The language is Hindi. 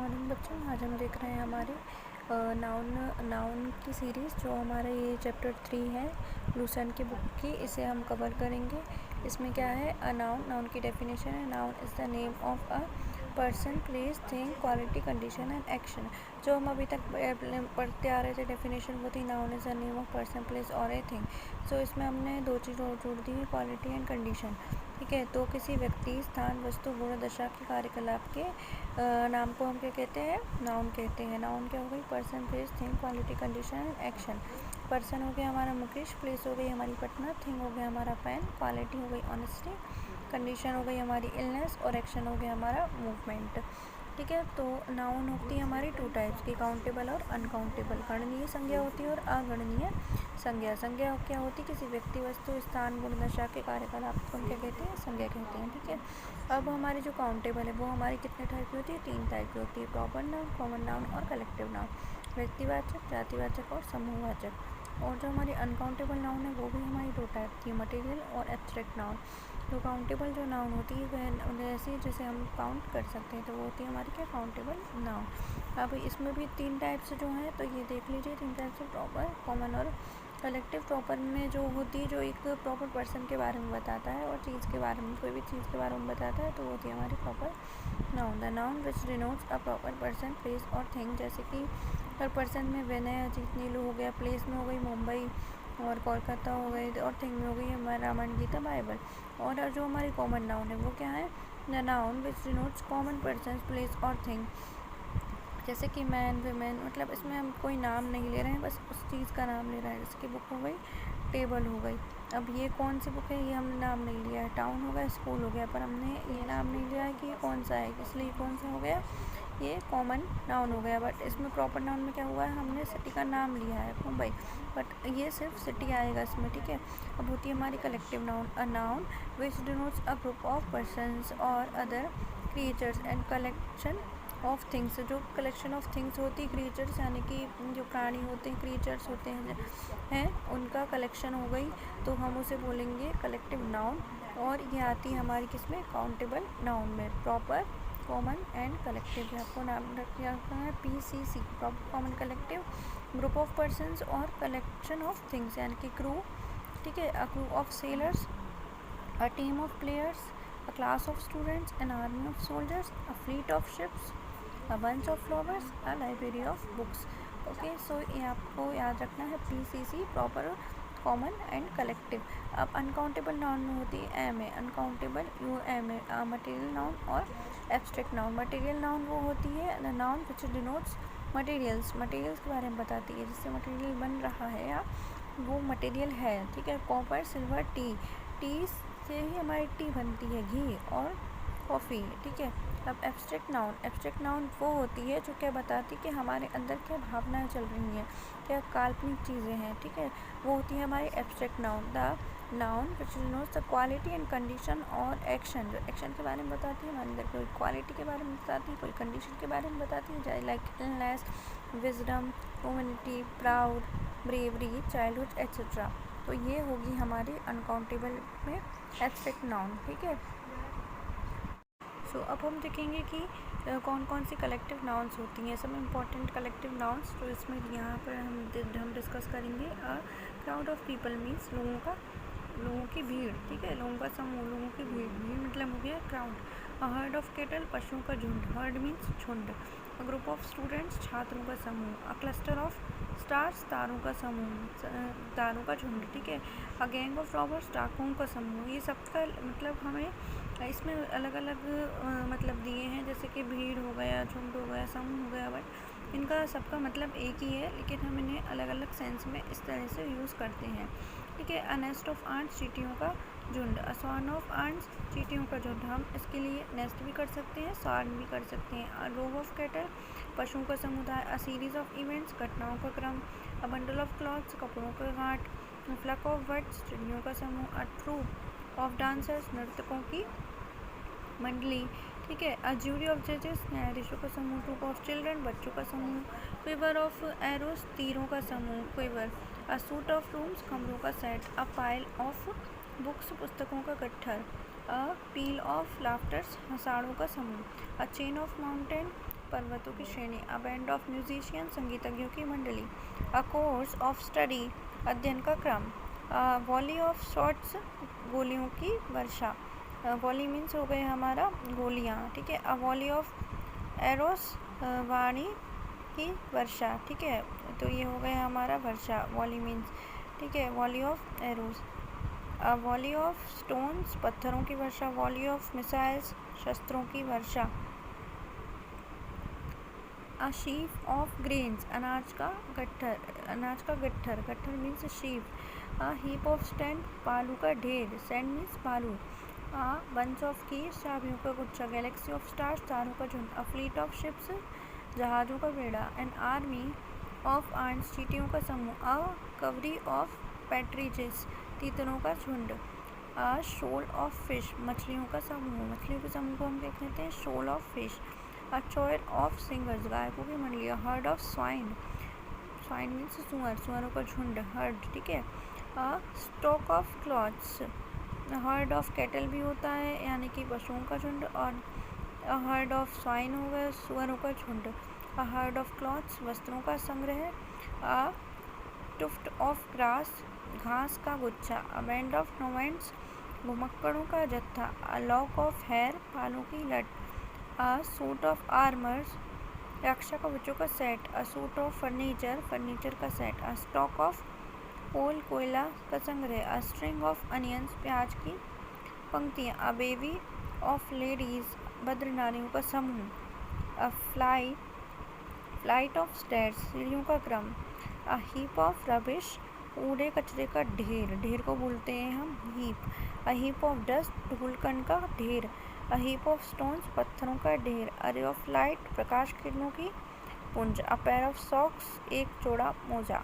मॉर्निंग बच्चों, आज हम देख रहे हैं हमारे नाउन की सीरीज़, जो हमारा ये चैप्टर 3 है लूसेंट की बुक की। इसे हम कवर करेंगे। इसमें क्या है, अ नाउन की डेफिनेशन है। Noun is the name of a person, place, thing, quality, condition and action. जो हम अभी तक पढ़ते आ रहे थे डेफिनेशन, वो थी noun is the name of person, place और ए थिंग। सो इसमें हमने दो चीज़ और जोड़ दी है, क्वालिटी एंड कंडीशन। ठीक है, तो किसी व्यक्ति, स्थान, वस्तु, गुण, दशा के कार्यकलाप के नाम को हम क्या कहते हैं, नाउन कहते हैं। नाउन क्या हो गई, person, place, thing, quality, condition and action. Person हो गया हमारा मुकेश, प्लेस हो गई हमारी पटना, थिंग हो गया हमारा पेन, क्वालिटी हो गई ऑनेस्टी, कंडीशन हो गई हमारी इलनेस और एक्शन हो गया हमारा मूवमेंट। ठीक है, तो नाउन होती है हमारी टू टाइप्स की, काउंटेबल और अनकाउंटेबल। गणनीय संज्ञा होती है और अगणनीय संज्ञा। संज्ञा क्या होती है, किसी व्यक्ति, वस्तु, स्थान, गुण, दशा के कार्यकलाप को हम क्या कहते हैं, संज्ञा कहते हैं। ठीक है, अब हमारी जो काउंटेबल है वो हमारी कितने टाइप की होती है, 3 टाइप की होती है, प्रॉपर नाउन, कॉमन नाउन और कलेक्टिव नाउन। व्यक्तिवाचक, जातिवाचक और समूहवाचक। और जो हमारी अनकाउंटेबल नाउन है वो भी हमारी 2 टाइप की, मटेरियल और एब्स्ट्रैक्ट नाउन। जो काउंटेबल जो नाउन होती है वह ऐसी जैसे हम काउंट कर सकते हैं, तो वो होती है हमारी क्या, काउंटेबल नाउन। अब इसमें भी 3 टाइप्स जो हैं, तो ये देख लीजिए 3 टाइप्स, प्रॉपर, कॉमन और कलेक्टिव। प्रॉपर में जो होती है, जो एक प्रॉपर पर्सन के बारे में बताता है और चीज़ के बारे में, कोई भी चीज़ के बारे में बताता है, तो वो होती है हमारी proper noun. The noun which denotes a proper person, place और थिंग। जैसे कि हर पर्सन में विनय, अजीत, नीलू हो गया, प्लेस में हो गई मुंबई और कोलकाता हो गई, और थिंग में हो गई हमारा रामायण, गीता, बाइबल। और जो हमारी कॉमन नाउन है वो क्या है, the noun which denotes common person, place और थिंग। जैसे कि मैन, वीमेन, मतलब इसमें हम कोई नाम नहीं ले रहे हैं, बस उस चीज़ का नाम ले रहे हैं। जैसे कि बुक हो गई, टेबल हो गई। अब ये कौन सी बुक है, ये हमने नाम नहीं लिया है। टाउन हो गया, स्कूल हो गया, पर हमने ये नाम नहीं लिया है कि ये कौन सा है, इसलिए कौन सा हो गया, ये कॉमन नाउन हो गया। बट इसमें प्रॉपर नाउन में क्या हुआ है, हमने सिटी का नाम लिया है मुंबई, बट ये सिर्फ सिटी आएगा इसमें। ठीक है, अब होती है हमारी collective noun, a noun which denotes a group of persons और other creatures and collection of things. जो कलेक्शन ऑफ थिंग्स होती है, क्रिएचर्स यानी कि जो प्राणी होते हैं, क्रिएचर्स होते हैं उनका कलेक्शन हो गई, तो हम उसे बोलेंगे कलेक्टिव नाउन। और ये आती है हमारी किसमें, काउंटेबल नाउन में, प्रॉपर, कॉमन एंड कलेक्टिव। आपको नाम रखना है PCC, proper, common, collective. Group of persons और कलेक्शन ऑफ थिंग्स यानी कि क्रू। ठीक है, a crew of sellers, a team of players, a class of students, an army of soldiers, a fleet of ships, a bunch of flowers, a library of books. Okay, so ये आपको याद रखना है, PCC, proper, common and collective. अब अनकाउंटेबल नाउन में होती है M A, uncountable UM A, material noun और एब्स्ट्रैक्ट नाउन। मटेरियल नाउन वो होती है the noun which denotes materials, materials के बारे में बताती है, जिससे मटेरियल बन रहा है या वो मटेरियल है। ठीक है, कॉपर, सिल्वर, टी से ही हमारी टी बनती है, घी और कॉफ़ी। ठीक है, अब एब्स्ट्रैक्ट नाउन, एब्स्ट्रैक्ट नाउन वो होती है जो क्या बताती है कि हमारे अंदर क्या भावनाएं चल रही हैं, क्या काल्पनिक चीज़ें हैं। ठीक है, वो होती है हमारी abstract noun. The noun which denotes the quality and condition और एक्शन, जो एक्शन के बारे में बताती है, हमारे अंदर कोई क्वालिटी के बारे में बताती है, कोई कंडीशन के बारे में बताती है, जैसे like illness, wisdom, humanity, proud, bravery, childhood etcetera. तो ये होगी हमारी अनकाउंटेबल में एब्स्ट्रैक्ट नाउन। ठीक है, सो अब हम देखेंगे कि कौन कौन सी कलेक्टिव नाउन्स होती हैं, सब इम्पॉर्टेंट कलेक्टिव नाउन्स। तो इसमें यहाँ पर हम डिस्कस करेंगे। क्राउड ऑफ पीपल मीन्स लोगों की भीड़। ठीक है, लोगों का समूह, लोगों की भीड़, भीड़ मतलब हो गया crowd. A herd of kettle, पशुओं का झुंड, हर्ड मीन्स झुंड। अ ग्रुप ऑफ स्टूडेंट्स, छात्रों का समूह। अ क्लस्टर ऑफ स्टार्स, तारों का समूह, तारों का झुंड। ठीक है, अ गैंग ऑफ रॉबर्स, डाकुओं का समूह। ये सबका मतलब हमें इसमें अलग अलग मतलब दिए हैं, जैसे कि भीड़ हो गया, झुंड हो गया, समूह हो गया, बट इनका सबका मतलब एक ही है, लेकिन हम इन्हें अलग अलग सेंस में इस तरह से यूज़ करते हैं। ठीक है, अ नेस्ट ऑफ आंट्स, चींटियों का झुंड। अ स्वान ऑफ आंट्स, चींटियों का झुंड। हम इसके लिए नेस्ट भी कर सकते हैं, स्वान भी कर सकते हैं। अ रोव ऑफ कैटल, पशुओं का समुदाय। अ सीरीज ऑफ इवेंट्स, घटनाओं का क्रम। अ बंडल ऑफ क्लॉथ्स, कपड़ों का गांठ। फ्लक ऑफ बर्ड्स, चिड़ियों का समूह। अ ट्रूप ऑफ डांसर्स, नर्तकों की मंडली। ठीक है, अ ज्यूरी ऑफ जजेस, न्यायाधीशों का समूह। ग्रुप ऑफ चिल्ड्रन, बच्चों का समूह। क्विवर ऑफ एरोस, तीरों का समूह, quiver. A suit of rooms, कमरों का set. A pile of books, पुस्तकों का गट्ठर। अ पील ऑफ लाफ्टर्स, हंसाड़ों का समूह। अ चेन ऑफ माउंटेन, पर्वतों की श्रेणी। अ बैंड ऑफ म्यूजिशियन संगीतज्ञों की मंडली। अ कोर्स ऑफ स्टडी अध्ययन का क्रम। वॉली ऑफ शॉट्स गोलियों की वर्षा। वॉली मीन्स हो गए हमारा गोलियाँ, ठीक है। अ वॉली ऑफ एरोस वाणी की वर्षा, ठीक है। तो ये हो गया हमारा वर्षा, वॉली मीन्स, ठीक है। Volley of arrows. A volley of stones पत्थरों की वर्षा। वॉली ऑफ मिसाइल्स शस्त्रों की वर्षा। अ शीफ ऑफ ग्रेन्स अनाज का गट्ठर, गट्ठर means sheaf. A heap of sand बालू का ढेर, सैंड मीन्स बालू। अ बंच ऑफ कीज चाबियों का गुच्छा। गैलेक्सी ऑफ स्टार्स तारों का झुंड। अ फ्लीट ऑफ शिप्स जहाज़ों का बेड़ा। एन आर्मी ऑफ आंट्स चींटियों का समूह। अ कवरी ऑफ पैट्रिजेस तीतरों का झुंड। अ शोल ऑफ फिश मछलियों का समूह, मछलियों के समूह को हम क्या कहते हैं, shoal of fish. A choir of singers गायकों की मंडली। A herd of swine, swine means सुअर, सुअरों का झुंड, हर्ड, ठीक है। A stock of clothes, herd of cattle भी होता है यानी कि पशुओं का झुंड, और अ हर्ड ऑफ स्वाइन हो गया सुअरों का झुंड। अ हर्ड ऑफ क्लॉथ्स वस्त्रों का संग्रह। अ टुफ्ट ऑफ ग्रास घास का गुच्छा। अ बैंड ऑफ नोवेंट्स घुमक्कड़ों का जत्था। अ लॉक ऑफ हेयर बालों की लट। अ सूट ऑफ आर्मर्स रक्षा कवचों का set. A suit of furniture furniture का set. A stock of coal कोयला का संग्रह। अ स्ट्रिंग ऑफ अनियंस प्याज की पंक्तियाँ। अ बेवी ऑफ लेडीज भद्र नारियों का समूह। अ फ्लाइट ऑफ स्टेयर्स सीढ़ियों का क्रम। अ हीप ऑफ रबिश कूड़े कचरे का ढेर, ढेर को बोलते हैं हम heap. A heap of dust धूलकण का ढेर। अ हीप ऑफ स्टोन्स पत्थरों का ढेर। अ रे ऑफ लाइट प्रकाश किरणों की पुंज। अ पेयर ऑफ सॉक्स एक जोड़ा मोजा।